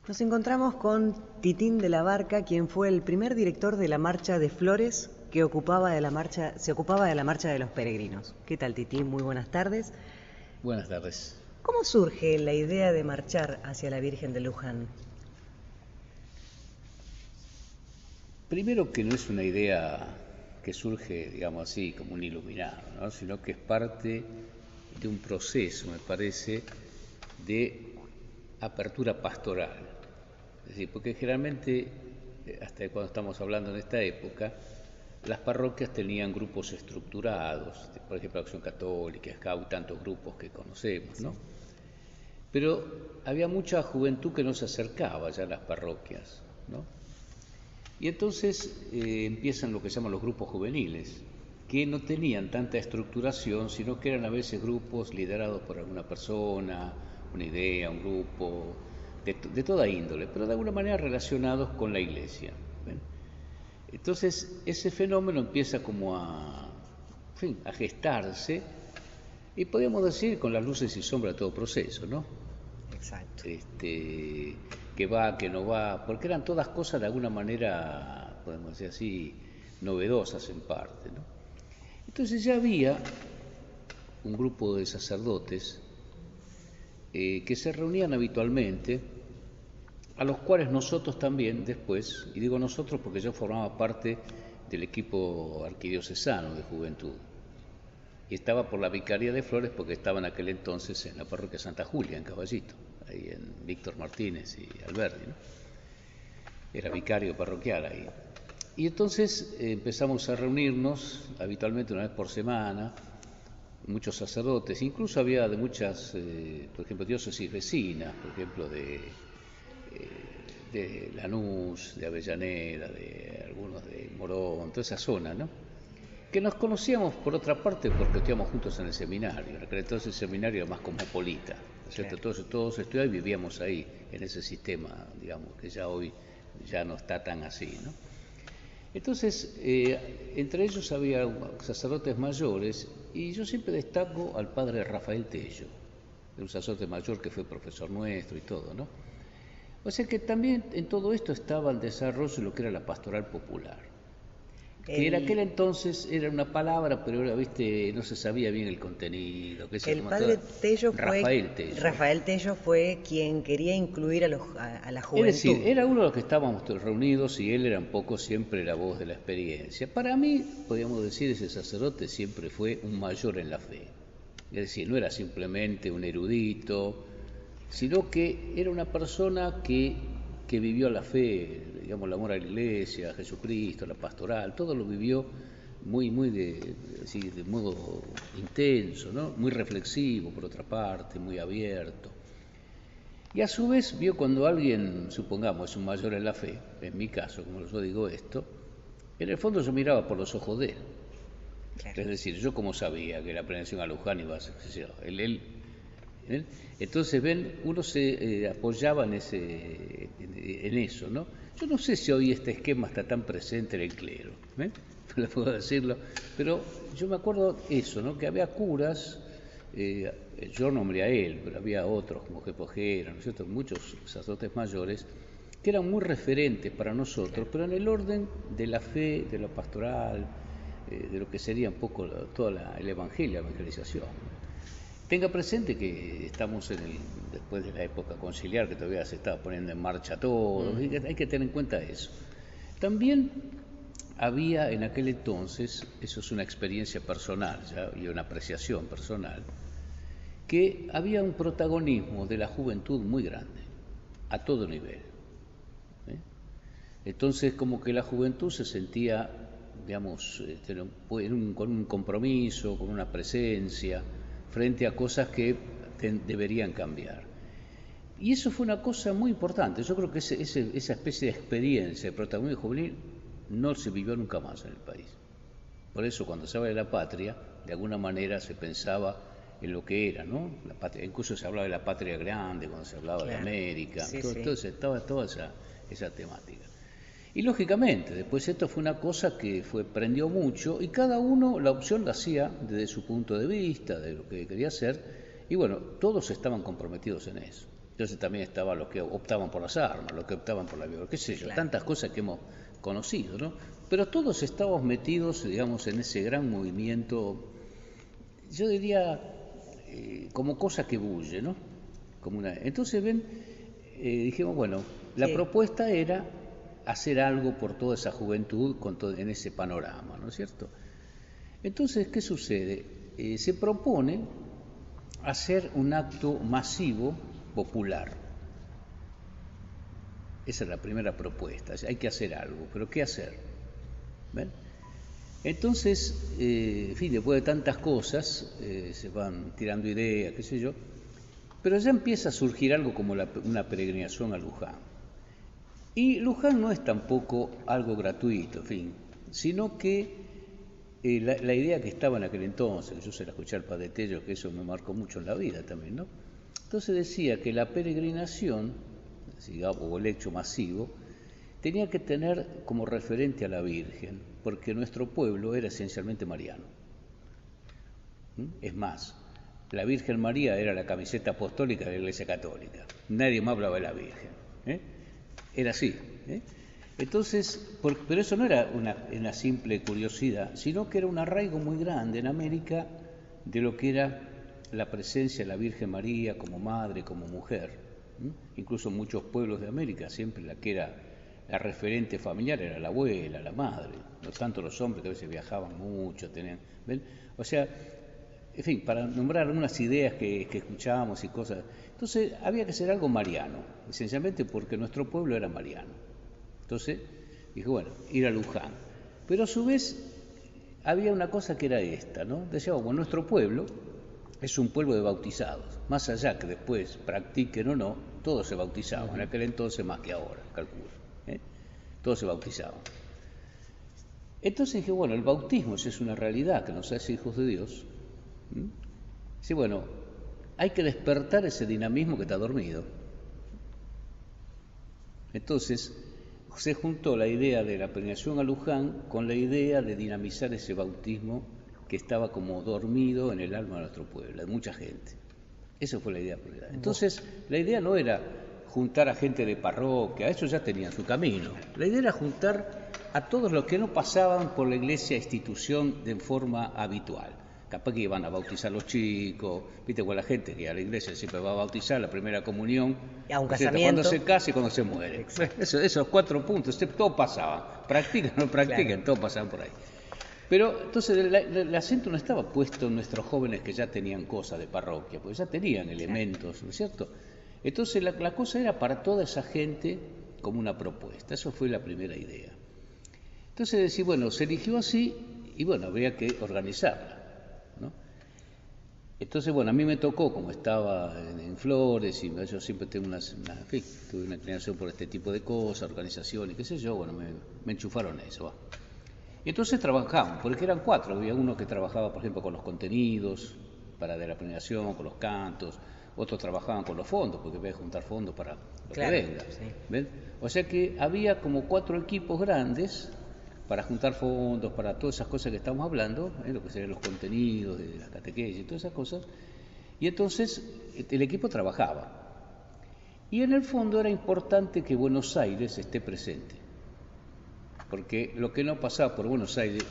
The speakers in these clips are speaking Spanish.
Nos encontramos con Titín de la Barca, quien fue el primer director de la Marcha de Flores que se ocupaba de la Marcha de los Peregrinos. ¿Qué tal, Titín? Muy buenas tardes. Buenas tardes. ¿Cómo surge la idea de marchar hacia la Virgen de Luján? Primero que no es una idea que surge, digamos así, como un iluminado, ¿no? Sino que es parte de un proceso, me parece, de apertura pastoral. Es decir, porque generalmente, hasta cuando estamos hablando en esta época, las parroquias tenían grupos estructurados, por ejemplo, Acción Católica, Scout, tantos grupos que conocemos, ¿no? Pero había mucha juventud que no se acercaba ya a las parroquias, ¿no? Y entonces empiezan lo que se llaman los grupos juveniles, que no tenían tanta estructuración, sino que eran a veces grupos liderados por alguna persona, una idea, un grupo, de toda índole, pero de alguna manera relacionados con la iglesia. ¿Ven? Entonces ese fenómeno empieza como a gestarse, y podríamos decir con las luces y sombras de todo proceso, ¿no? Exacto. Que va, que no va, porque eran todas cosas de alguna manera, podemos decir así, novedosas en parte, ¿no? Entonces ya había un grupo de sacerdotes que se reunían habitualmente, a los cuales nosotros también después, y digo nosotros porque yo formaba parte del equipo arquidiocesano de juventud, y estaba por la Vicaría de Flores porque estaba en aquel entonces en la parroquia Santa Julia, en Caballito, ahí en Víctor Martínez y Alberdi, ¿no? Era vicario parroquial ahí. Y entonces empezamos a reunirnos habitualmente una vez por semana, muchos sacerdotes, incluso había de muchas, por ejemplo, diócesis vecinas, por ejemplo, de Lanús, de Avellaneda, de algunos de Morón, toda esa zona, ¿no? Que nos conocíamos por otra parte porque estudiamos juntos en el seminario. En aquel entonces el seminario era más cosmopolita, ¿cierto? Claro. Todos estudiábamos y vivíamos ahí, en ese sistema, digamos, que ya hoy ya no está tan así, ¿no? Entonces, entre ellos había sacerdotes mayores, y yo siempre destaco al padre Rafael Tello, un sacerdote mayor que fue profesor nuestro y todo, ¿no? O sea que también en todo esto estaba el desarrollo de lo que era la pastoral popular. Que en aquel entonces era una palabra, pero ahora, viste, no se sabía bien el contenido. El padre Tello Rafael Tello fue quien quería incluir a la juventud. Es decir, era uno de los que estábamos reunidos y él era un poco siempre la voz de la experiencia. Para mí, podríamos decir, ese sacerdote siempre fue un mayor en la fe. Es decir, no era simplemente un erudito, sino que era una persona que vivió la fe, digamos, el amor a la iglesia, a Jesucristo, la pastoral, todo lo vivió muy de modo intenso, ¿no? Muy reflexivo, por otra parte, muy abierto. Y a su vez vio cuando alguien, supongamos, es un mayor en la fe, en mi caso, como yo digo esto, en el fondo yo miraba por los ojos de él. Claro. Es decir, yo como sabía que la prevención a Luján iba a ser, él. Entonces, ven, uno se apoyaba en eso, ¿no? Yo no sé si hoy este esquema está tan presente en el clero, ¿eh? No le puedo decirlo, pero yo me acuerdo eso, ¿no? Que había curas, yo nombré a él, pero había otros como Jepojera, ¿no es cierto? Muchos sacerdotes mayores que eran muy referentes para nosotros, pero en el orden de la fe, de la pastoral, de lo que sería un poco toda el evangelio, la evangelización. Tenga presente que estamos después de la época conciliar, que todavía se estaba poniendo en marcha todo, hay que tener en cuenta eso. También había en aquel entonces, eso es una experiencia personal ¿ya? Y una apreciación personal, que había un protagonismo de la juventud muy grande, a todo nivel. Entonces como que la juventud se sentía, digamos, con un compromiso, con una presencia, frente a cosas que deberían cambiar. Y eso fue una cosa muy importante. Yo creo que esa especie de experiencia de protagonismo juvenil no se vivió nunca más en el país. Por eso cuando se habla de la patria, de alguna manera se pensaba en lo que era, ¿no? La patria, incluso se hablaba de la patria grande, cuando se hablaba de América, sí. Estaba toda esa temática. Y lógicamente, después esto fue una cosa que prendió mucho, y cada uno la opción la hacía desde su punto de vista, de lo que quería hacer, y bueno, todos estaban comprometidos en eso. Entonces también estaban los que optaban por las armas, los que optaban por la violencia, qué sé yo, Claro. tantas cosas que hemos conocido, ¿no? Pero todos estábamos metidos, digamos, en ese gran movimiento, yo diría, como cosa que bulle, ¿no? Entonces, ven, dijimos, bueno, la Sí. propuesta era hacer algo por toda esa juventud en ese panorama, ¿no es cierto? Entonces, ¿qué sucede? Se propone hacer un acto masivo popular. Esa es la primera propuesta. Hay que hacer algo, pero ¿qué hacer? ¿Ven? Entonces, en fin, después de tantas cosas, se van tirando ideas, qué sé yo, pero ya empieza a surgir algo como una peregrinación a Luján. Y Luján no es tampoco algo gratuito, en fin, sino que la idea que estaba en aquel entonces, que yo se la escuché al padre Tello, que eso me marcó mucho en la vida también, ¿no? Entonces decía que la peregrinación, digamos, o el hecho masivo, tenía que tener como referente a la Virgen, porque nuestro pueblo era esencialmente mariano. Es más, la Virgen María era la camiseta apostólica de la Iglesia Católica. Nadie más hablaba de la Virgen. Era así. Entonces, pero eso no era una simple curiosidad, sino que era un arraigo muy grande en América de lo que era la presencia de la Virgen María como madre, como mujer. Incluso en muchos pueblos de América, siempre la que era la referente familiar era la abuela, la madre, no tanto los hombres que a veces viajaban mucho, tenían, ¿ven? O sea, en fin, para nombrar algunas ideas que escuchábamos y cosas. Entonces había que hacer algo mariano, esencialmente porque nuestro pueblo era mariano. Entonces dije, bueno, ir a Luján. Pero a su vez había una cosa que era esta, ¿no? Decíamos, bueno, nuestro pueblo es un pueblo de bautizados. Más allá que después practiquen o no, todos se bautizaban. En aquel entonces más que ahora, calculo. Todos se bautizaban. Entonces dije, bueno, el bautismo es una realidad que nos hace hijos de Dios. Sí, bueno, hay que despertar ese dinamismo que está dormido. Entonces se juntó la idea de la peregrinación a Luján con la idea de dinamizar ese bautismo que estaba como dormido en el alma de nuestro pueblo, de mucha gente. Esa fue la idea. Entonces, la idea no era juntar a gente de parroquia, eso ya tenían su camino. La idea era juntar a todos los que no pasaban por la iglesia institución de forma habitual. Capaz que iban a bautizar los chicos, viste, con la gente que a la iglesia siempre va a bautizar la primera comunión, A un ¿cierto? casamiento. Cuando se casa y cuando se muere. Esos 4 puntos, todo pasaba. Practican o no practican, claro. Todo pasaba por ahí. Pero entonces el acento no estaba puesto en nuestros jóvenes que ya tenían cosas de parroquia, porque ya tenían elementos, ¿no es cierto? Entonces la cosa era para toda esa gente como una propuesta, eso fue la primera idea. Entonces decir, bueno, se eligió así y bueno, habría que organizarla, ¿no? Entonces, bueno, a mí me tocó, como estaba en Flores, y yo siempre tengo tuve una inclinación por este tipo de cosas, organización y qué sé yo, bueno, me enchufaron eso, va. Y entonces trabajamos, porque eran 4, había uno que trabajaba, por ejemplo, con los contenidos, para de la planeación, con los cantos, otros trabajaban con los fondos, porque había que juntar fondos para lo que venga. Sí. ¿Ven? O sea que había como 4 equipos grandes para juntar fondos, para todas esas cosas que estamos hablando, lo que serían los contenidos, de las catequesis y todas esas cosas. Y entonces el equipo trabajaba. Y en el fondo era importante que Buenos Aires esté presente, porque lo que no pasaba por Buenos Aires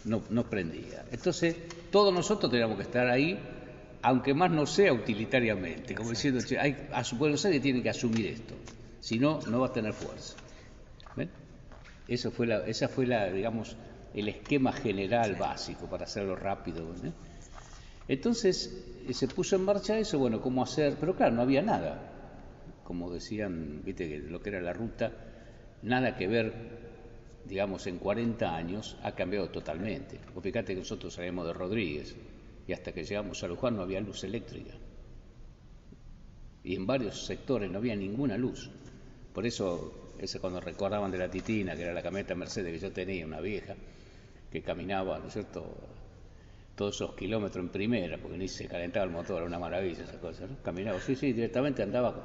no prendía. Entonces, todos nosotros teníamos que estar ahí, aunque más no sea utilitariamente, como diciendo, Buenos Aires tiene que asumir esto, si no, no va a tener fuerza. ¿Ven? Esa fue digamos, el esquema general básico para hacerlo rápido. Entonces, se puso en marcha eso, bueno, cómo hacer, pero claro, no había nada. Como decían, viste, que lo que era la ruta, nada que ver. Digamos, en 40 años ha cambiado totalmente. Vos fíjate que nosotros salimos de Rodríguez y hasta que llegamos a Luján no había luz eléctrica. Y en varios sectores no había ninguna luz. Por eso, cuando recordaban de la Titina, que era la camioneta Mercedes que yo tenía, una vieja, que caminaba, ¿no es cierto?, todos esos kilómetros en primera, porque ni se calentaba el motor, era una maravilla esa cosa, ¿no? Caminaba, sí, directamente andaba.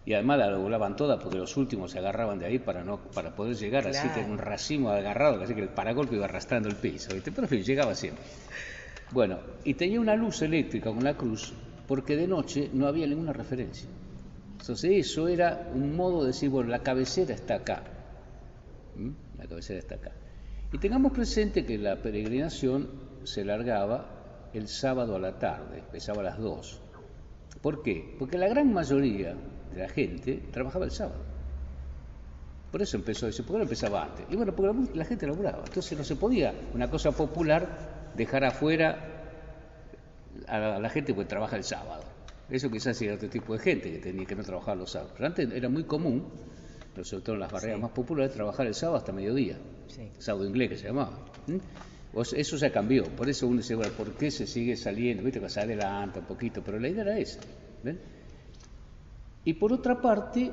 Y además la doblaban todas porque los últimos se agarraban de ahí para poder llegar, claro. Así que en un racimo agarrado, así que el paragolpe iba arrastrando el piso, ¿viste? Pero en fin, llegaba siempre. Bueno, y tenía una luz eléctrica con la cruz porque de noche no había ninguna referencia. Entonces eso era un modo de decir, bueno, la cabecera está acá. La cabecera está acá. Y tengamos presente que la peregrinación se largaba el sábado a la tarde, empezaba a las 2. ¿Por qué? Porque la gran mayoría de la gente trabajaba el sábado. Por eso empezó eso. ¿Por qué no empezaba antes? Y bueno, porque la gente laburaba. Entonces no se podía, una cosa popular, dejar afuera a la gente que trabaja el sábado. Eso quizás era otro tipo de gente que tenía que no trabajar los sábados. Pero antes era muy común, sobre todo en las barriadas más populares, trabajar el sábado hasta mediodía. Sábado inglés que se llamaba. Eso ya cambió. Por eso uno dice, bueno, ¿por qué se sigue saliendo? Viste que se adelanta un poquito, pero la idea era esa. ¿Ven? Y por otra parte,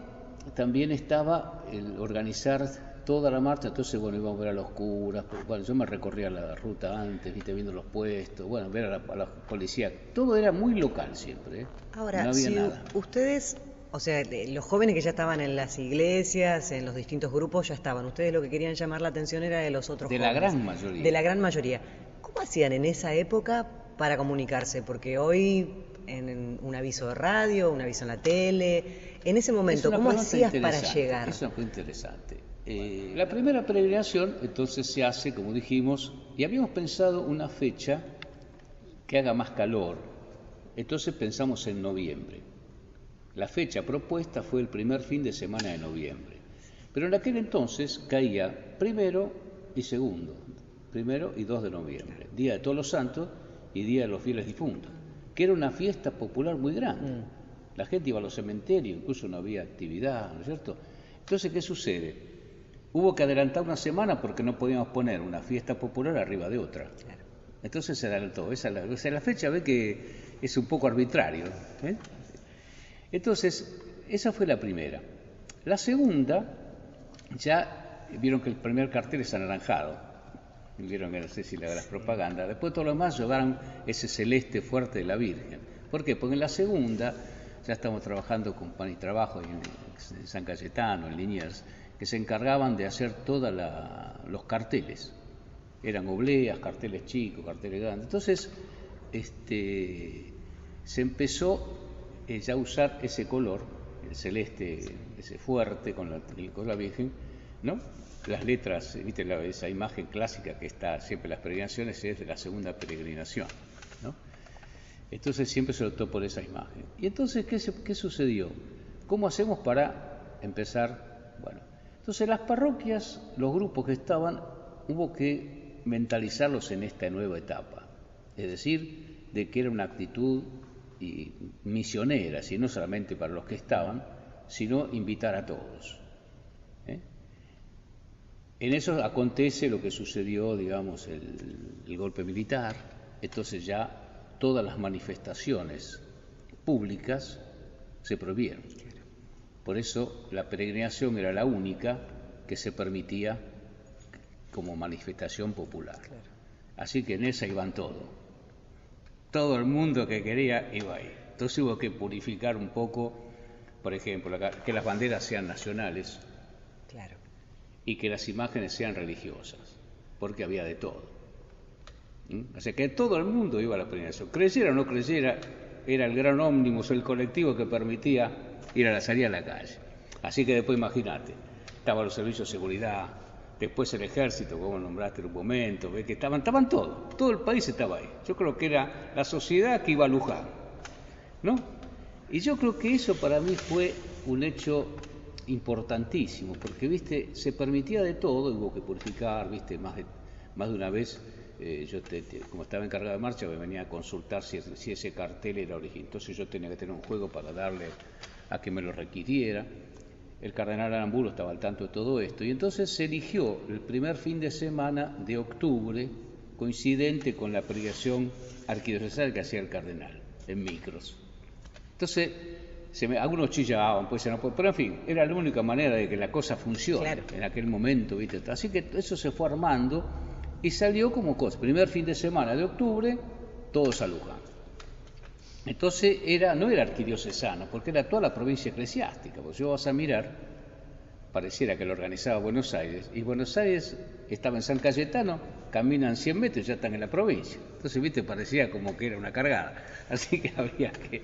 también estaba el organizar toda la marcha. Entonces, bueno, íbamos a ver a los curas. Bueno, yo me recorría la ruta antes, viste, viendo los puestos, bueno, ver a la policía. Todo era muy local siempre. Ahora, no había si nada. ustedes, o sea, los jóvenes que ya estaban en las iglesias, en los distintos grupos, ya estaban. Ustedes lo que querían llamar la atención era de los otros jóvenes. De la gran mayoría. De la gran mayoría. ¿Cómo hacían en esa época para comunicarse? Porque hoy, en un aviso de radio, un aviso en la tele, en ese momento, ¿cómo hacías para llegar? Eso fue interesante. La primera peregrinación, entonces, se hace, como dijimos, y habíamos pensado una fecha que haga más calor. Entonces pensamos en noviembre. La fecha propuesta fue el primer fin de semana de noviembre. Pero en aquel entonces caía primero y 2 de noviembre, Día de Todos los Santos y Día de los Fieles Difuntos, que era una fiesta popular muy grande. La gente iba a los cementerios, incluso no había actividad, ¿no es cierto? Entonces, ¿qué sucede? Hubo que adelantar una semana porque no podíamos poner una fiesta popular arriba de otra. Entonces se adelantó. La fecha ve que es un poco arbitrario. Entonces, esa fue la primera. La segunda, ya vieron que el primer cartel es anaranjado. Vieron que no sé si las propagandas. Después todo lo demás llevaron ese celeste fuerte de la Virgen. ¿Por qué? Porque en la segunda ya estamos trabajando con Pan y Trabajo en San Cayetano, en Liniers, que se encargaban de hacer todos los carteles. Eran obleas, carteles chicos, carteles grandes. Entonces, se empezó ya a usar ese color, el celeste, ese fuerte con la Virgen, ¿no? Las letras, viste esa imagen clásica que está siempre en las peregrinaciones, es de la segunda peregrinación, ¿no? Entonces siempre se optó por esa imagen. Y entonces, ¿qué sucedió? ¿Cómo hacemos para empezar? Bueno, entonces las parroquias, los grupos que estaban, hubo que mentalizarlos en esta nueva etapa. Es decir, de que era una actitud misionera, y no solamente para los que estaban, sino invitar a todos. En eso acontece lo que sucedió, digamos, el golpe militar. Entonces ya todas las manifestaciones públicas se prohibieron. Por eso la peregrinación era la única que se permitía como manifestación popular. Así que en esa iban todos. Todo el mundo que quería iba ahí. Entonces hubo que purificar un poco, por ejemplo, que las banderas sean nacionales. Claro. Y que las imágenes sean religiosas, porque había de todo. O sea que todo el mundo iba a la peregrinación. Creyera o no creyera, era el gran ómnibus, el colectivo que permitía salir a la calle. Así que después imagínate, estaban los servicios de seguridad, después el ejército, como nombraste en un momento, ves que estaban todos, todo el país estaba ahí. Yo creo que era la sociedad que iba a Luján, ¿no? Y yo creo que eso para mí fue un hecho importantísimo, porque viste, se permitía de todo, hubo que purificar, viste, más de una vez, yo como estaba encargado de marcha, me venía a consultar si ese cartel era original, entonces yo tenía que tener un juego para darle a que me lo requiriera. El cardenal Aramburu estaba al tanto de todo esto, y entonces se eligió el primer fin de semana de octubre, coincidente con la peregrinación arquidiocesal que hacía el cardenal, en micros. Entonces, algunos chillaban, pues no, pero en fin, era la única manera de que la cosa funcione en aquel momento, ¿viste? Así que eso se fue armando y salió como cosa. Primer fin de semana de octubre, todos a Luján. Entonces no era arquidiocesano, porque era toda la provincia eclesiástica. Pues yo vas a mirar, pareciera que lo organizaba Buenos Aires, y Buenos Aires estaba en San Cayetano, caminan 100 metros y ya están en la provincia. Entonces, viste, parecía como que era una cargada, así que había que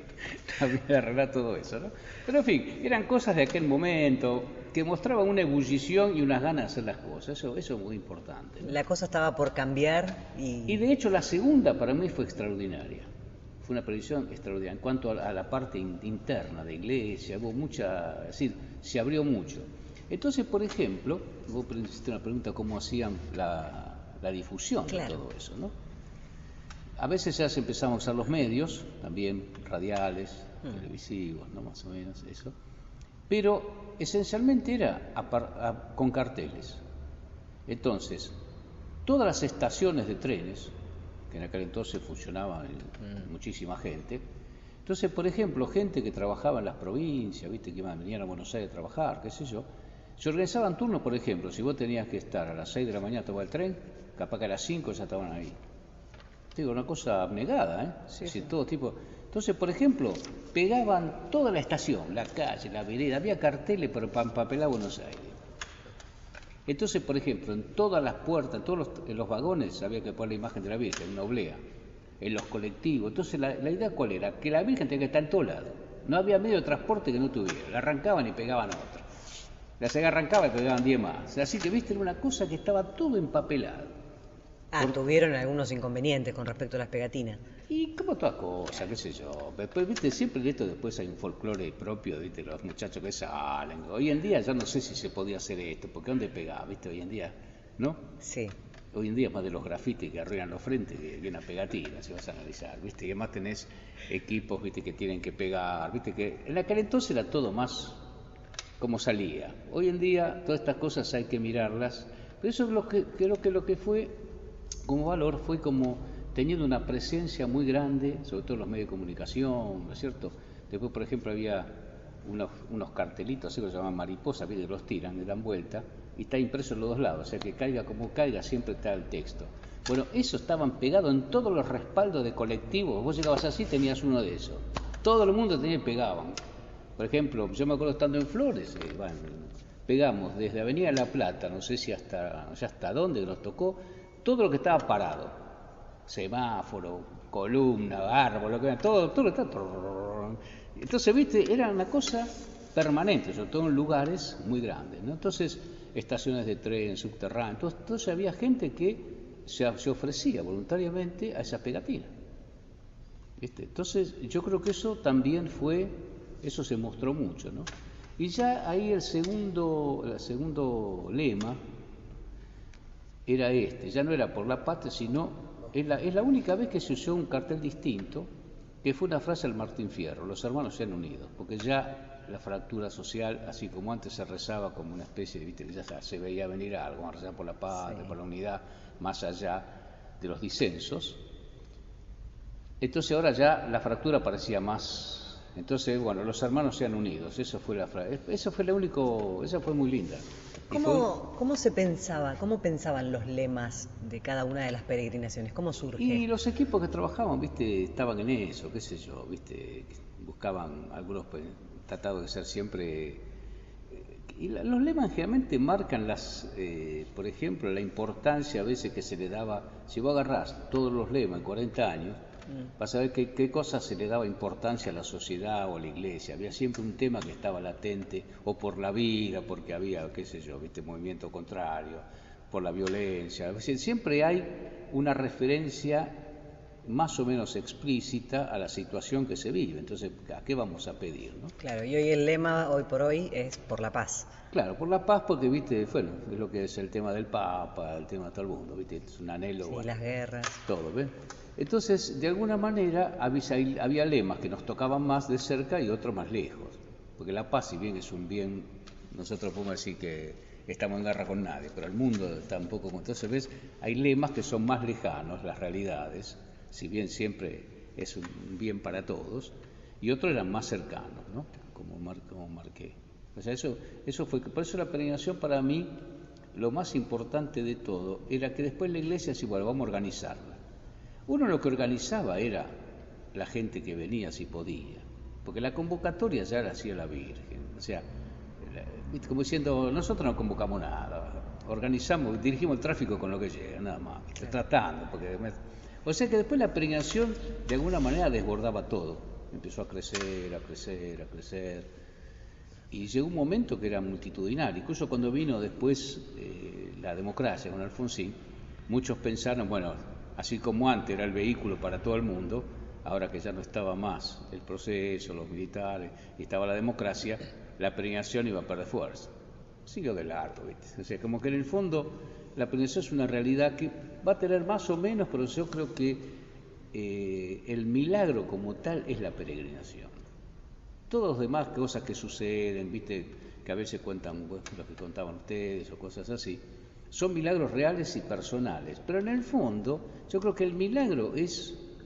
arreglar todo eso, ¿no? Pero en fin, eran cosas de aquel momento que mostraban una ebullición y unas ganas de hacer las cosas, eso es muy importante, ¿no? La cosa estaba por cambiar Y de hecho la segunda para mí fue extraordinaria. Fue una previsión extraordinaria. En cuanto a la parte interna de iglesia, hubo mucha, es decir, se abrió mucho. Entonces, por ejemplo, vos hiciste una pregunta, ¿cómo hacían la difusión de todo eso, ¿no? A veces ya se empezaban a usar los medios, también radiales, televisivos, ¿no? Más o menos eso. Pero esencialmente era con carteles. Entonces, todas las estaciones de trenes, que en aquel entonces funcionaban muchísima gente. Entonces, por ejemplo, gente que trabajaba en las provincias, viste, que venían a Buenos Aires a trabajar, qué sé yo, se organizaban turnos, por ejemplo, si vos tenías que estar a las 6 de la mañana a tomar el tren, capaz que a las 5 ya estaban ahí. Digo, una cosa abnegada, ¿eh? Sí. Todo tipo. Entonces, por ejemplo, pegaban toda la estación, la calle, la vereda, había carteles para empapelar Buenos Aires. Entonces, por ejemplo, en todas las puertas, en los vagones había que poner la imagen de la Virgen, una oblea, en los colectivos. Entonces, la idea ¿cuál era? Que la Virgen tenía que estar en todo lado. No había medio de transporte que no tuviera. La arrancaban y pegaban a otra. La se arrancaba y pegaban 10 más. Así que, viste, era una cosa que estaba todo empapelado. Tuvieron algunos inconvenientes con respecto a las pegatinas. Y como toda cosa, qué sé yo. Después, viste, siempre de esto después hay un folclore propio, viste, los muchachos que salen. Hoy en día ya no sé si se podía hacer esto, porque ¿dónde pegaba, viste, hoy en día? ¿No? Sí. Hoy en día es más de los grafitis que arruinan los frentes que una pegatina, si vas a analizar, viste, y además tenés equipos, viste, que tienen que pegar, viste, que en aquel entonces era todo más como salía. Hoy en día todas estas cosas hay que mirarlas, pero eso es lo que creo que lo que fue como valor fue como teniendo una presencia muy grande, sobre todo en los medios de comunicación, ¿no es cierto? Después, por ejemplo, había unos cartelitos, así que se llaman mariposas, que los tiran, le dan vuelta, y está impreso en los dos lados, o sea que caiga como caiga, siempre está el texto. Bueno, eso estaban pegados en todos los respaldos de colectivos, vos llegabas así, tenías uno de esos. Todo el mundo tenía y pegaban. Por ejemplo, yo me acuerdo estando en Flores, pegamos desde Avenida La Plata, no sé si hasta dónde nos tocó, todo lo que estaba parado, semáforo, columna, árbol, lo que era, todo lo que estaba. Entonces, viste, era una cosa permanente, sobre todo en lugares muy grandes, ¿no? Entonces, estaciones de tren, subterráneos, entonces había gente que se ofrecía voluntariamente a esa pegatina, ¿viste? Entonces, yo creo que eso también eso se mostró mucho, ¿no? Y ya ahí el segundo lema era ya no era por la patria, sino es la única vez que se usó un cartel distinto, que fue una frase del Martín Fierro: los hermanos sean unidos, porque ya la fractura social, así como antes se rezaba como una especie de, viste, ya se veía venir algo, a rezar por la patria, por la unidad, más allá de los disensos. Entonces ahora ya la fractura parecía más. Entonces, bueno, los hermanos sean unidos, eso fue la frase, esa fue muy linda. ¿Cómo se pensaba, cómo pensaban los lemas de cada una de las peregrinaciones? ¿Cómo surge? Y los equipos que trabajaban, viste, estaban en eso, qué sé yo, viste, buscaban algunos tratados de ser siempre. Y los lemas generalmente marcan por ejemplo, la importancia a veces que se le daba. Si vos agarrás todos los lemas en 40 años, vas a ver qué cosas se le daba importancia a la sociedad o a la iglesia. Había siempre un tema que estaba latente, o por la vida, porque había, qué sé yo, viste, movimiento contrario, por la violencia. Siempre hay una referencia más o menos explícita a la situación que se vive. Entonces, ¿a qué vamos a pedir, no? Claro, y hoy el lema, hoy por hoy, es por la paz. Claro, por la paz, porque, viste, bueno, es lo que es el tema del Papa, el tema de todo el mundo, viste, es un anhelo. Sí, las guerras. Todo, ¿ves? Entonces, de alguna manera, había lemas que nos tocaban más de cerca y otros más lejos. Porque la paz, si bien es un bien, nosotros podemos decir que estamos en guerra con nadie, pero el mundo tampoco. Entonces, ¿ves? Hay lemas que son más lejanos, las realidades, si bien siempre es un bien para todos, y otros eran más cercanos, ¿no? Como marqué. O sea, eso fue. Por eso la peregrinación para mí, lo más importante de todo, era que después la iglesia decía, bueno, vamos a organizarla. Uno lo que organizaba era la gente que venía si podía, porque la convocatoria ya la hacía la Virgen, o sea, como diciendo, nosotros no convocamos nada, organizamos, dirigimos el tráfico con lo que llega, nada más, tratando, o sea que después la peregrinación de alguna manera desbordaba todo, empezó a crecer, a crecer, a crecer, y llegó un momento que era multitudinario. Incluso cuando vino después la democracia con Alfonsín, muchos pensaron, bueno, así como antes era el vehículo para todo el mundo, ahora que ya no estaba más el proceso, los militares, y estaba la democracia, la peregrinación iba a perder fuerza. Siguió de largo, ¿viste? O sea, como que en el fondo la peregrinación es una realidad que va a tener más o menos, pero yo creo que el milagro como tal es la peregrinación. Todos los demás cosas que suceden, ¿viste? Que a veces cuentan, bueno, lo que contaban ustedes o cosas así, son milagros reales y personales. Pero en el fondo, yo creo que el milagro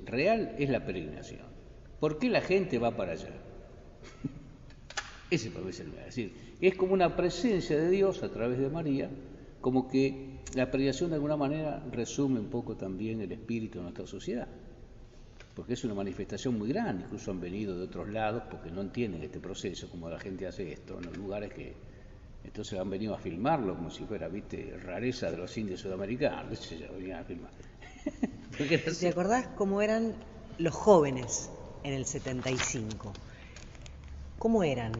real es la peregrinación. ¿Por qué la gente va para allá? Ese para mí es el milagro. Es decir, es como una presencia de Dios a través de María, como que la peregrinación de alguna manera resume un poco también el espíritu de nuestra sociedad. Porque es una manifestación muy grande, incluso han venido de otros lados porque no entienden este proceso, como la gente hace esto, en los lugares que entonces han venido a filmarlo como si fuera, viste, rareza de los indios sudamericanos, ya venían a filmar. ¿Te acordás cómo eran los jóvenes en el 75? ¿Cómo eran?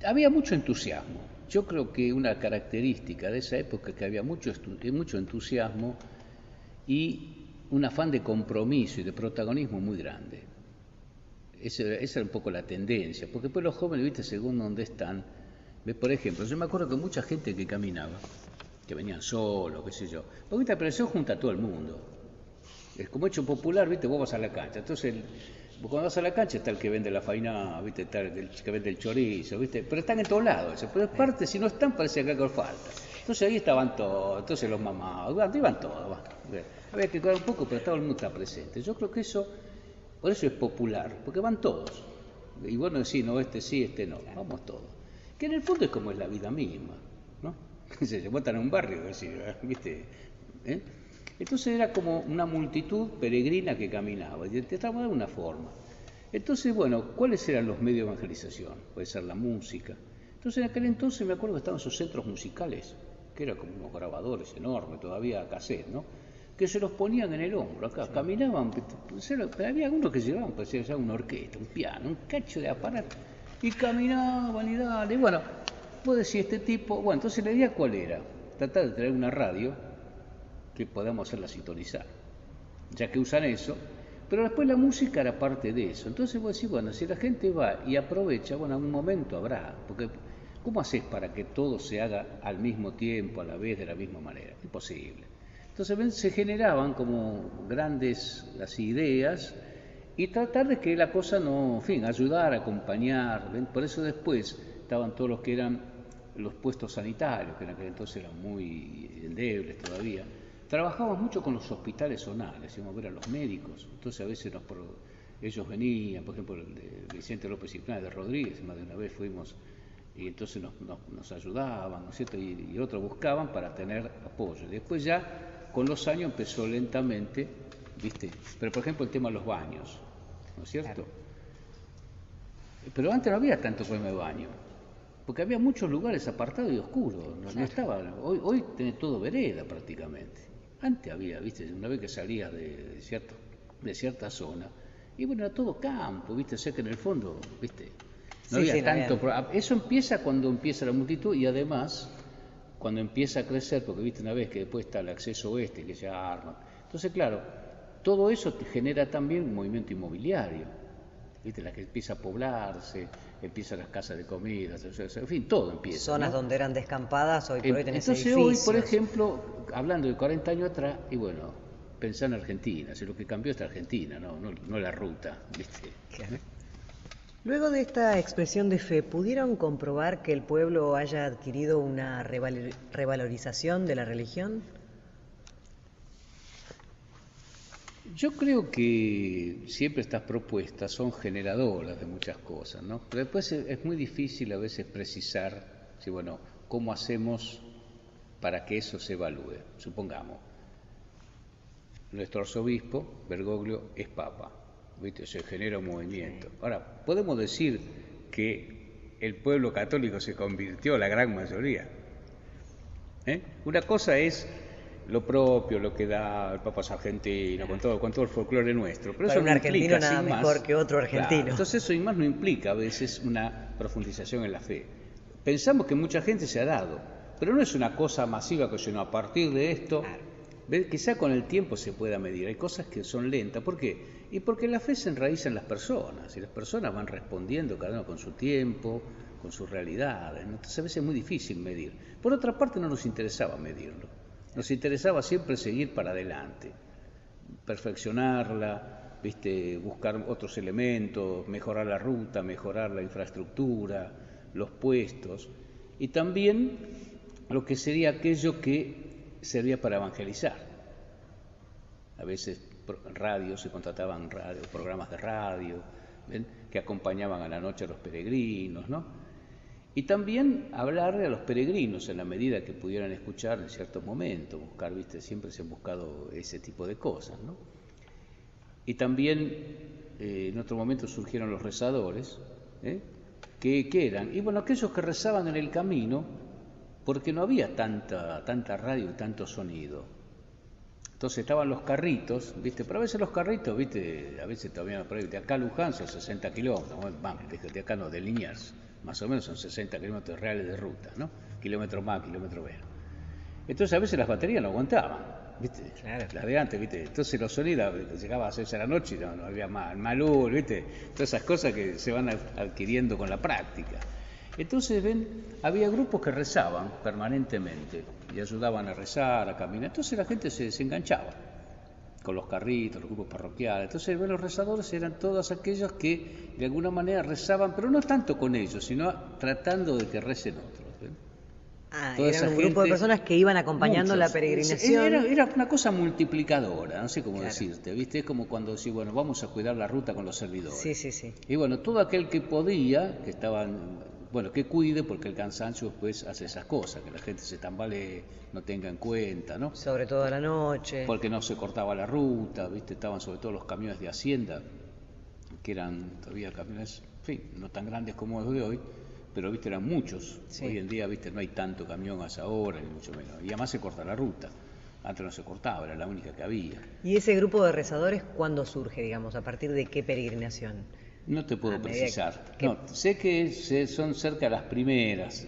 Había mucho entusiasmo. Yo creo que una característica de esa época es que había mucho entusiasmo y un afán de compromiso y de protagonismo muy grande. Esa era un poco la tendencia, porque después los jóvenes, viste, según donde están, por ejemplo, yo me acuerdo que mucha gente que caminaba, que venían solos, qué sé yo, porque esta operación junta a todo el mundo. Es como hecho popular, viste, vos vas a la cancha, entonces vos cuando vas a la cancha está el que vende la faina, viste, está el que vende el chorizo, viste, pero están en todos lados, pero es parte, si no están parece que algo falta. Entonces ahí estaban todos, entonces los mamás, iban todos, había que cuidar un poco, pero todo el mundo está presente. Yo creo que por eso es popular, porque van todos. Y vos no decís, no, este sí, este no, vamos todos. Que en el fondo es como es la vida misma, ¿no? Se votan en un barrio, ¿viste? Entonces era como una multitud peregrina que caminaba, y tratamos de una forma. Entonces, bueno, ¿cuáles eran los medios de evangelización? Puede ser la música. Entonces en aquel entonces me acuerdo que estaban esos centros musicales, que eran como unos grabadores enormes, todavía cassette, ¿no? Que se los ponían en el hombro, acá, sí. Caminaban, pero había algunos que llevaban, parecía ya una orquesta, un piano, un cacho de aparato, y caminaban y dale, y bueno, vos decís este tipo, bueno, entonces la idea ¿cuál era? Tratar de traer una radio que podamos hacerla sintonizar, ya que usan eso, pero después la música era parte de eso, entonces vos decís, bueno, si la gente va y aprovecha, bueno, en un momento habrá, porque ¿cómo haces para que todo se haga al mismo tiempo, a la vez, de la misma manera? Imposible. Entonces se generaban como grandes las ideas y tratar de que la cosa no, en fin, ayudar, acompañar. Por eso después estaban todos los que eran los puestos sanitarios, que en aquel entonces eran muy endebles todavía. Trabajábamos mucho con los hospitales zonales, íbamos a ver a los médicos. Entonces a veces ellos venían, por ejemplo, el de Vicente López y de Rodríguez, más de una vez fuimos y entonces nos ayudaban, ¿no es cierto? Y otros buscaban para tener apoyo. Y después ya con los años empezó lentamente, ¿viste? Pero por ejemplo el tema de los baños, ¿no es cierto? Claro. Pero antes no había tanto problema de baño, porque había muchos lugares apartados y oscuros, no estaba. Hoy tenés todo vereda prácticamente. Antes había, ¿viste? Una vez que salías de cierta zona, y bueno, era todo campo, ¿viste? O sea que en el fondo, ¿viste? No había tanto problema. Eso empieza cuando empieza la multitud y además cuando empieza a crecer, porque viste una vez que después está el acceso oeste que se arma. Entonces, claro, todo eso te genera también un movimiento inmobiliario. Viste, la que empieza a poblarse, empiezan las casas de comida, en fin, todo empieza. Zonas, ¿no?, donde eran descampadas, hoy por hoy tenés entonces edificios. Hoy, por ejemplo, hablando de 40 años atrás, y bueno, pensá en Argentina, si lo que cambió es Argentina, no la ruta, ¿viste? Claro. Luego de esta expresión de fe, ¿pudieron comprobar que el pueblo haya adquirido una revalorización de la religión? Yo creo que siempre estas propuestas son generadoras de muchas cosas, ¿no? Pero después es muy difícil a veces precisar, si, bueno, cómo hacemos para que eso se evalúe. Supongamos, nuestro arzobispo, Bergoglio, es papa. ¿Viste? Se genera un movimiento. Ahora, podemos decir que el pueblo católico se convirtió, la gran mayoría. Una cosa es lo propio, lo que da el Papa argentino, con todo el folclore nuestro. Pero para eso un no argentino implica, nada sin mejor más, que otro argentino. Claro, entonces eso y más no implica a veces una profundización en la fe. Pensamos que mucha gente se ha dado, pero no es una cosa masiva, sino a partir de esto, quizá con el tiempo se pueda medir. Hay cosas que son lentas. ¿Por qué? Y porque la fe se enraiza en las personas, y las personas van respondiendo cada uno con su tiempo, con sus realidades. Entonces a veces es muy difícil medir. Por otra parte, no nos interesaba medirlo. Nos interesaba siempre seguir para adelante, perfeccionarla, buscar otros elementos, mejorar la ruta, mejorar la infraestructura, los puestos, y también lo que sería aquello que servía para evangelizar. A veces se contrataban programas de radio, que acompañaban a la noche a los peregrinos, ¿no? Y también hablarle a los peregrinos en la medida que pudieran escuchar en ciertos momentos, buscar, siempre se han buscado ese tipo de cosas, ¿no? Y también en otro momento surgieron los rezadores, que eran, y bueno, aquellos que rezaban en el camino, porque no había tanta radio y tanto sonido. Entonces estaban los carritos, pero a veces los carritos, a veces todavía de acá a Luján son 60 kilómetros, vamos, de acá no, de Liniers, más o menos son 60 kilómetros reales de ruta, ¿no? Kilómetro más, kilómetro menos. Entonces a veces las baterías no aguantaban, claro. Las de antes, entonces los sonidos, llegaba a las 6 de la noche y no había malur, todas esas cosas que se van adquiriendo con la práctica. Entonces, había grupos que rezaban permanentemente y ayudaban a rezar, a caminar. Entonces la gente se enganchaba con los carritos, los grupos parroquiales. Entonces, los rezadores eran todos aquellos que de alguna manera rezaban, pero no tanto con ellos, sino tratando de que recen otros. Era un grupo de personas que iban acompañando la peregrinación. Era una cosa multiplicadora, no sé cómo decirte, Es como cuando decís, bueno, vamos a cuidar la ruta con los servidores. Sí. Y bueno, todo aquel que podía, que estaban, que cuide, porque el cansancio después hace esas cosas, que la gente se tambalee, no tenga en cuenta, ¿no? Sobre todo a la noche. Porque no se cortaba la ruta, Estaban sobre todo los camiones de Hacienda, que eran todavía camiones, en fin, no tan grandes como los de hoy, pero eran muchos. Sí. Hoy en día no hay tanto camión a esa hora, ni mucho menos. Y además se corta la ruta. Antes no se cortaba, era la única que había. ¿Y ese grupo de rezadores cuándo surge, digamos? ¿A partir de qué peregrinación? No te puedo precisar. No, sé que son cerca de las primeras,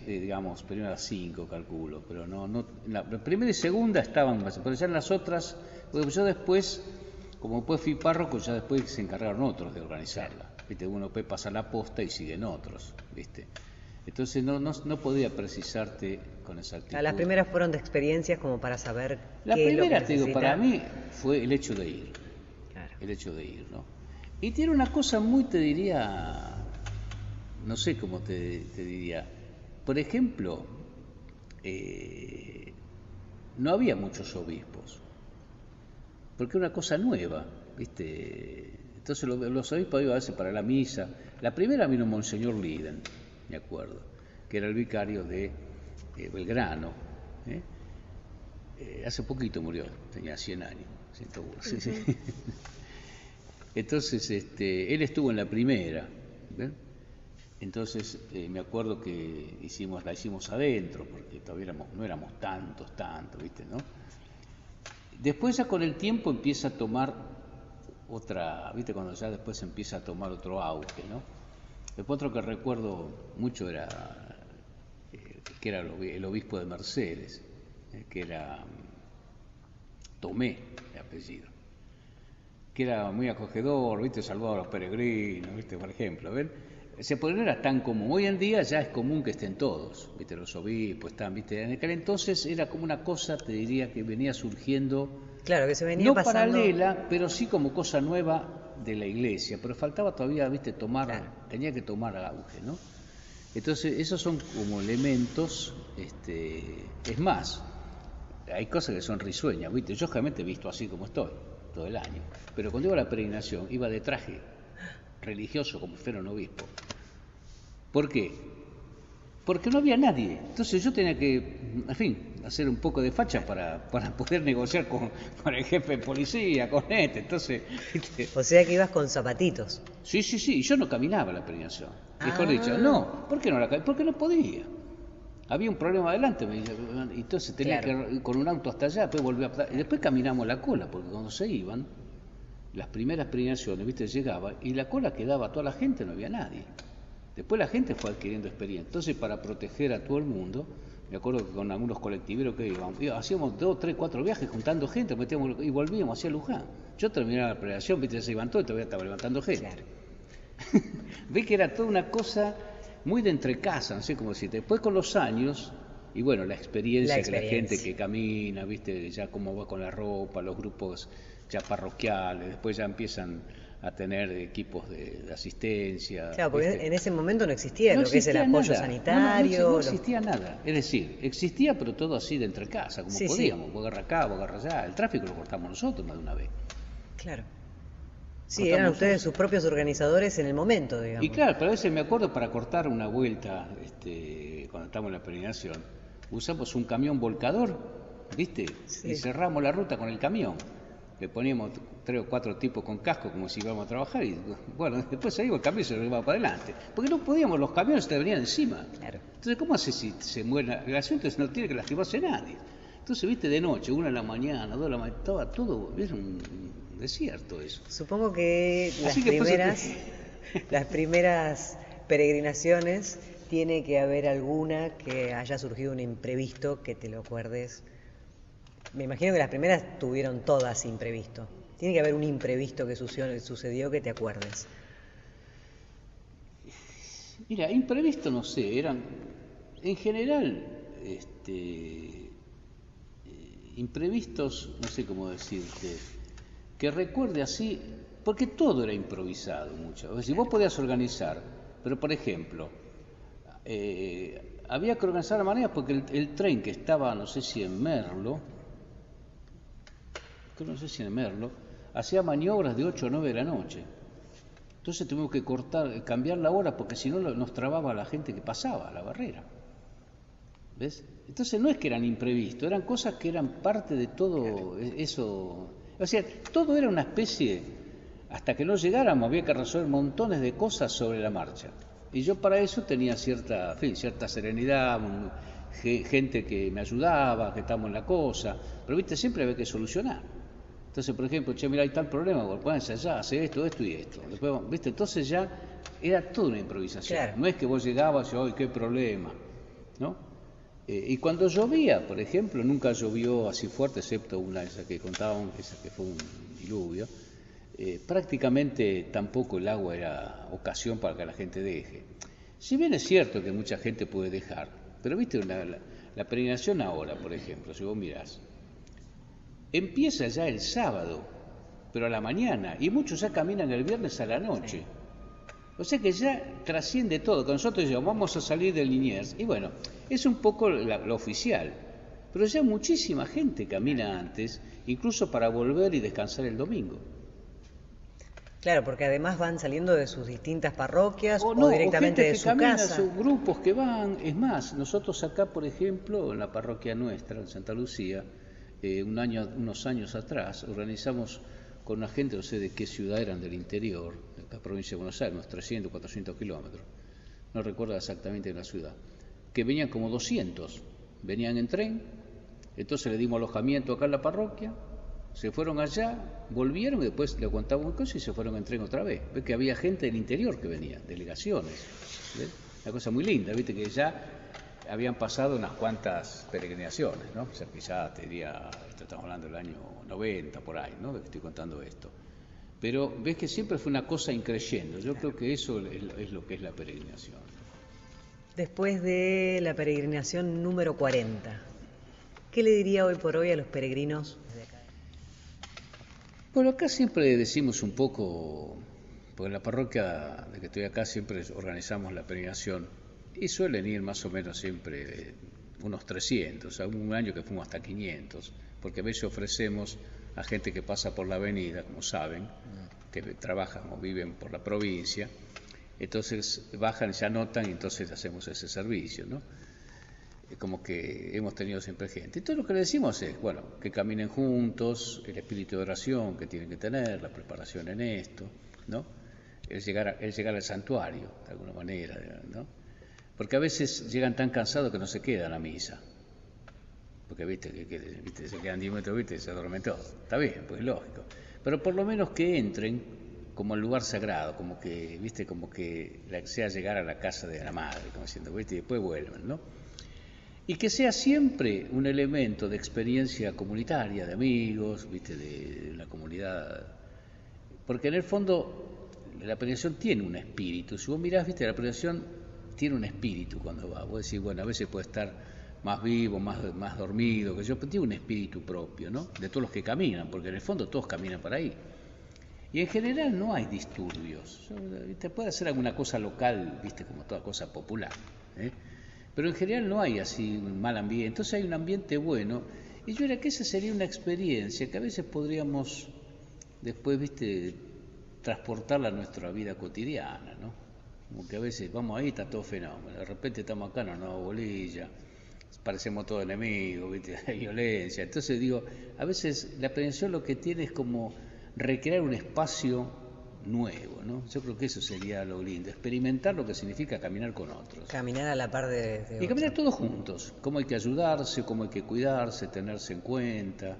primeras 5 calculo, pero no la primera y segunda estaban, pero ya en las otras, porque yo después, como después fui párroco, ya después se encargaron otros de organizarla. Uno puede pasar la posta y siguen otros, Entonces no podía precisarte con exactitud. Las primeras fueron de experiencias como para saber la qué primera, es lo que necesita. Para mí fue el hecho de ir. Claro. El hecho de ir, ¿no? Y tiene una cosa muy, te diría, no sé cómo te diría. Por ejemplo, no había muchos obispos, porque era una cosa nueva, Entonces los obispos iban a veces para la misa. La primera vino Monseñor Liden, me acuerdo, que era el vicario de Belgrano. Hace poquito murió, tenía 100 años, 101. Uh-huh. Sí. Entonces, él estuvo en la primera, Entonces, me acuerdo que la hicimos adentro, porque todavía no éramos tantos, ¿no? Después ya con el tiempo empieza a tomar otra, cuando ya después empieza a tomar otro auge, ¿no? Después otro que recuerdo mucho era que era el obispo de Mercedes, que era Tomé, de apellido, que era muy acogedor, salvaba a los peregrinos, por ejemplo, no era tan común. Hoy en día ya es común que estén todos, los obispos están, En aquel entonces era como una cosa, te diría, que venía surgiendo. Claro, que se venía no pasando. Paralela, pero sí como cosa nueva de la iglesia, pero faltaba todavía, tenía que tomar auge, ¿no? Entonces, esos son como elementos, es más, hay cosas que son risueñas, Yo realmente he visto así como estoy, todo el año, pero cuando iba a la peregrinación, iba de traje religioso como si fuera un obispo. ¿Por qué? Porque no había nadie. Entonces yo tenía que, hacer un poco de facha para poder negociar con el jefe de policía, con Entonces, O sea que ibas con zapatitos. Sí, y yo no caminaba la peregrinación. Mejor dicho, no, ¿por qué no la caminaba? Porque no podía. Había un problema adelante, me dice, entonces tenía que ir con un auto hasta allá, después volví y después caminamos la cola, porque cuando se iban, las primeras peregrinaciones, viste, llegaba y la cola quedaba toda la gente, no había nadie. Después la gente fue adquiriendo experiencia. Entonces, para proteger a todo el mundo, me acuerdo que con algunos colectiveros que íbamos, hacíamos 2, 3, 4 viajes juntando gente, metíamos y volvíamos hacia Luján. Yo terminaba la peregrinación, viste, se iban todos y todavía estaba levantando gente. Claro. Ve que era toda una cosa muy de entre casa, no sé cómo decirte. Después con los años, y bueno, la experiencia que la gente que camina, viste, ya cómo va con la ropa, los grupos ya parroquiales, después ya empiezan a tener equipos de asistencia. Claro, porque ¿viste? En ese momento no existía lo que es el apoyo sanitario. No existía nada. Es decir, existía, pero todo así de entre casa, como podíamos. Sí. Vos agarra acá, vos agarra allá. El tráfico lo cortamos nosotros más de una vez. Claro. Sí, eran ustedes sus propios organizadores en el momento, digamos. Y claro, pero a veces me acuerdo para cortar una vuelta, cuando estábamos en la peregrinación, usamos un camión volcador, ¿viste? Sí. Y cerramos la ruta con el camión. Le poníamos 3 o 4 tipos con casco como si íbamos a trabajar y bueno, después se iba el camión y se lo llevaba para adelante. Porque no podíamos, los camiones te venían encima. Claro. Entonces, ¿cómo hace si se muere? El asunto es que no tiene que lastimarse nadie. Entonces, viste, de noche, 1 de la mañana, 2 de la mañana, estaba todo, era un desierto eso. Supongo que las primeras peregrinaciones tiene que haber alguna que haya surgido un imprevisto que te lo acuerdes. Me imagino que las primeras tuvieron todas imprevisto. Tiene que haber un imprevisto que sucedió que te acuerdes. Mira, imprevisto no sé, eran en general imprevistos, no sé cómo decirte, que recuerde así, porque todo era improvisado mucho. Es decir, vos podías organizar, pero por ejemplo, había que organizar la manera porque el tren que estaba, no sé si en Merlo, hacía maniobras de 8 o 9 de la noche. Entonces tuvimos que cambiar la hora porque si no nos trababa la gente que pasaba la barrera. ¿Ves? Entonces no es que eran imprevistos, eran cosas que eran parte de todo eso. O sea, todo era una especie, hasta que no llegáramos había que resolver montones de cosas sobre la marcha. Y yo para eso tenía cierta serenidad, gente que me ayudaba, que estábamos en la cosa, pero viste, siempre había que solucionar. Entonces, por ejemplo, mira, hay tal problema, pónganse allá, hace esto y esto. Después, viste, entonces ya era toda una improvisación. Claro. No es que vos llegabas y, ¡ay, qué problema! ¿No? Y cuando llovía, por ejemplo, nunca llovió así fuerte, excepto una, esa que contábamos, esa que fue un diluvio. Prácticamente tampoco el agua era ocasión para que la gente deje. Si bien es cierto que mucha gente puede dejar, pero viste, la peregrinación ahora, por ejemplo, si vos mirás, empieza ya el sábado, pero a la mañana, y muchos ya caminan el viernes a la noche. Sí. O sea que ya trasciende todo. Con nosotros decimos, vamos a salir de Liniers. Y bueno, es un poco lo oficial. Pero ya muchísima gente camina antes, incluso para volver y descansar el domingo. Claro, porque además van saliendo de sus distintas parroquias o directamente de su casa. Sus grupos que van. Es más, nosotros acá, por ejemplo, en la parroquia nuestra, en Santa Lucía, unos años atrás, organizamos con una gente, no sé de qué ciudad eran del interior, de la provincia de Buenos Aires, unos 300, 400 kilómetros, no recuerdo exactamente la ciudad, que venían como 200, venían en tren, entonces le dimos alojamiento acá en la parroquia, se fueron allá, volvieron y después le contaban un cosa y se fueron en tren otra vez. Ves que había gente del interior que venía, delegaciones, ¿ves? Una cosa muy linda, viste que ya habían pasado unas cuantas peregrinaciones, ¿no? O sea que ya te diría, estamos hablando del año 90 por ahí, ¿no? Que estoy contando esto. Pero ves que siempre fue una cosa increyendo. Yo creo que eso es lo que es la peregrinación. Después de la peregrinación número 40, ¿qué le diría hoy por hoy a los peregrinos de acá? Bueno, acá siempre decimos un poco, porque en la parroquia de que estoy acá siempre organizamos la peregrinación y suelen ir más o menos siempre unos 300, un año que fuimos hasta 500, porque a veces ofrecemos a gente que pasa por la avenida, como saben, que trabajan o viven por la provincia, entonces bajan, se anotan y entonces hacemos ese servicio, ¿no? Como que hemos tenido siempre gente. Entonces lo que le decimos es, bueno, que caminen juntos, el espíritu de oración que tienen que tener, la preparación en esto, ¿no? el llegar al santuario, de alguna manera, ¿no? Porque a veces llegan tan cansados que no se quedan a misa. Porque viste, se quedan 10 metros, viste, se duermen todos. Está bien, pues es lógico. Pero por lo menos que entren como al lugar sagrado, como que, viste, como que sea llegar a la casa de la madre, como diciendo, viste, y después vuelven, ¿no? Y que sea siempre un elemento de experiencia comunitaria, de amigos, viste, de la comunidad. Porque en el fondo la peregrinación tiene un espíritu. Si vos mirás, viste, la peregrinación tiene un espíritu cuando va. Vos decís, bueno, a veces puede estar más vivo, más dormido, que yo, pero tiene un espíritu propio, ¿no? De todos los que caminan, porque en el fondo todos caminan para ahí. Y en general no hay disturbios. Te puede hacer alguna cosa local, viste, como toda cosa popular, ¿eh? Pero en general no hay así un mal ambiente. Entonces hay un ambiente bueno. Y yo era que esa sería una experiencia que a veces podríamos después, viste, transportarla a nuestra vida cotidiana, ¿no? Como que a veces vamos ahí, está todo fenómeno. De repente estamos acá, no, bolilla. Parecemos todos enemigos, ¿viste? Hay violencia. Entonces digo, a veces la prevención lo que tiene es como recrear un espacio nuevo, ¿no? Yo creo que eso sería lo lindo, experimentar lo que significa caminar con otros. Caminar a la par de y caminar todos juntos, cómo hay que ayudarse, cómo hay que cuidarse, tenerse en cuenta,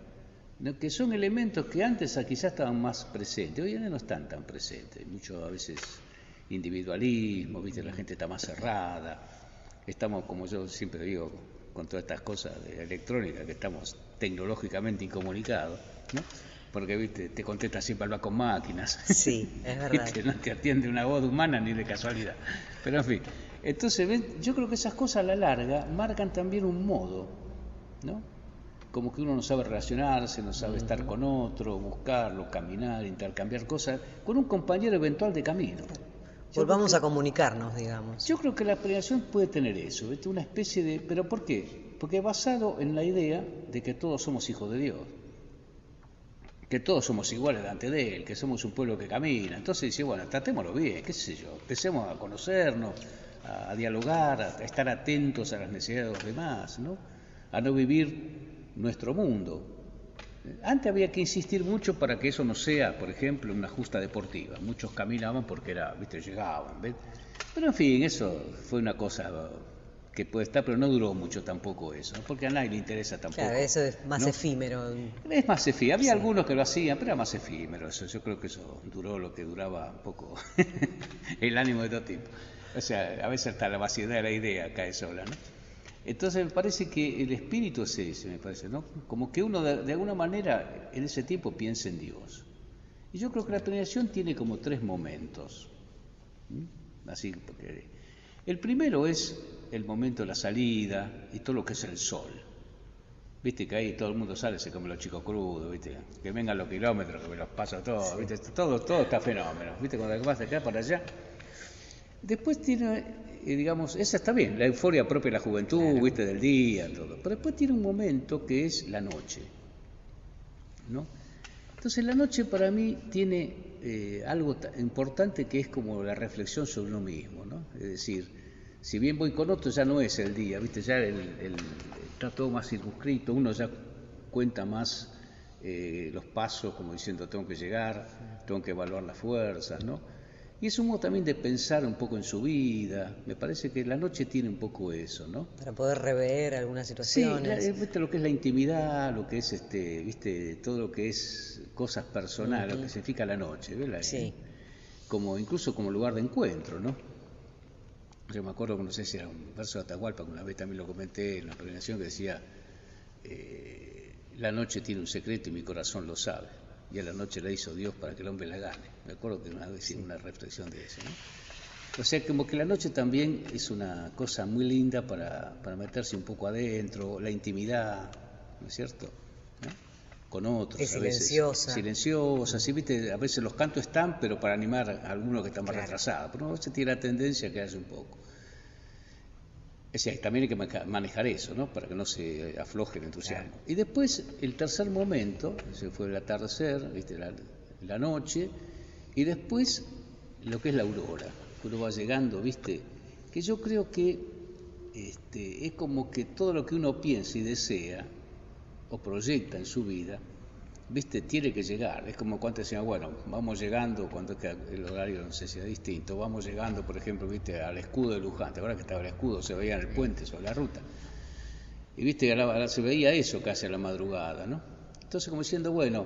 ¿no? Que son elementos que antes quizás estaban más presentes, hoy en día no están tan presentes, mucho a veces individualismo, ¿viste? La gente está más cerrada, estamos, como yo siempre digo, con todas estas cosas de electrónica, que estamos tecnológicamente incomunicados, ¿no? Porque, viste, te contesta siempre hablar con máquinas. Sí, es verdad. ¿Viste? No te atiende una voz humana ni de casualidad. Pero, en fin. Entonces, ¿ven? Yo creo que esas cosas a la larga marcan también un modo, ¿no? Como que uno no sabe relacionarse, no sabe estar con otro, buscarlo, caminar, intercambiar cosas, con un compañero eventual de camino. Volvamos a comunicarnos, digamos. Yo creo que la peregrinación puede tener eso, ¿viste? Una especie de... ¿Pero por qué? Porque basado en la idea de que todos somos hijos de Dios, que todos somos iguales delante de Él, que somos un pueblo que camina. Entonces dice, bueno, tratémoslo bien, qué sé yo, empecemos a conocernos, a dialogar, a estar atentos a las necesidades de los demás, ¿no? A no vivir nuestro mundo. Antes había que insistir mucho para que eso no sea, por ejemplo, una justa deportiva. Muchos caminaban porque era, viste, llegaban, ¿ves? Pero en fin, eso fue una cosa que puede estar, pero no duró mucho tampoco eso, ¿no? Porque a nadie le interesa tampoco. Claro, eso es más, ¿no?, efímero. Es más efímero. Había algunos que lo hacían, pero era más efímero. Eso, yo creo que eso duró lo que duraba un poco el ánimo de todo tipo. O sea, a veces hasta la vaciedad de la idea cae sola, ¿no? Entonces me parece que el espíritu es ese, me parece, ¿no? Como que uno de alguna manera en ese tiempo piensa en Dios. Y yo creo que la peregrinación tiene como 3 momentos. Así, porque el primero es el momento de la salida y todo lo que es el sol. Viste que ahí todo el mundo sale, se come los chicos crudos, viste, que vengan los kilómetros, que me los paso todos, viste, todo está fenómeno, viste, cuando vas de acá para allá. Después tiene, digamos, esa está bien, la euforia propia de la juventud, claro, viste, del día, todo. Pero después tiene un momento que es la noche, ¿no? Entonces la noche para mí tiene algo importante que es como la reflexión sobre uno mismo, ¿no? Es decir, si bien voy con otro, ya no es el día, ¿viste? Ya está todo más circunscrito, uno ya cuenta más los pasos, como diciendo, tengo que llegar, tengo que evaluar las fuerzas, ¿no? Y es un modo también de pensar un poco en su vida. Me parece que la noche tiene un poco eso, ¿no? Para poder rever algunas situaciones. Sí, ¿viste? Lo que es la intimidad, lo que es, ¿viste? Todo lo que es cosas personales, lo que significa la noche, ¿verdad? Sí. Como, incluso como lugar de encuentro, ¿no? Yo me acuerdo, no sé si era un verso de Atahualpa, que una vez también lo comenté en la peregrinación, que decía, la noche tiene un secreto y mi corazón lo sabe, y a la noche la hizo Dios para que el hombre la gane. Me acuerdo que una vez hice una reflexión de eso, ¿no? O sea, como que la noche también es una cosa muy linda para meterse un poco adentro, la intimidad, ¿no es cierto? ¿No? Con otros, es a veces. silenciosa. Silenciosa, sí, viste, a veces los cantos están, pero para animar a algunos que están más retrasados. Pero a veces tiene la tendencia a quedarse un poco. O sea, también hay que manejar eso, ¿no? Para que no se afloje el entusiasmo. Claro. Y después, el tercer momento, ese fue el atardecer, viste, la noche, y después lo que es la aurora, que uno va llegando, viste, que yo creo que es como que todo lo que uno piensa y desea o proyecta en su vida viste, tiene que llegar. Es como cuando decían, bueno, vamos llegando, cuando es que el horario no sé si era distinto, vamos llegando, por ejemplo, viste, al escudo de Luján. ¿Te acuerdas que estaba el escudo? Se veía en el puente sobre la ruta. Y viste, se veía eso casi a la madrugada, ¿no? Entonces, como diciendo, bueno,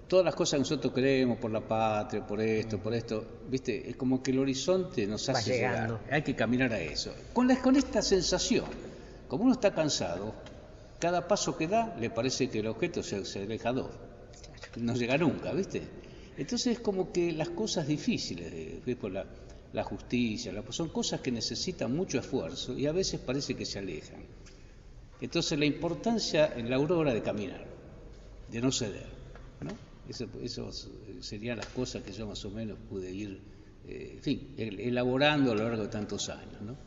todas las cosas que nosotros creemos por la patria, por esto, viste, es como que el horizonte nos hace llegar. Hay que caminar a eso. Con esta sensación, como uno está cansado, cada paso que da le parece que el objeto se aleja dos. No llega nunca, ¿viste? Entonces es como que las cosas difíciles, por la justicia, son cosas que necesitan mucho esfuerzo y a veces parece que se alejan. Entonces la importancia en la aurora de caminar, de no ceder, ¿no? Eso serían las cosas que yo más o menos pude ir, en fin, elaborando a lo largo de tantos años, ¿no?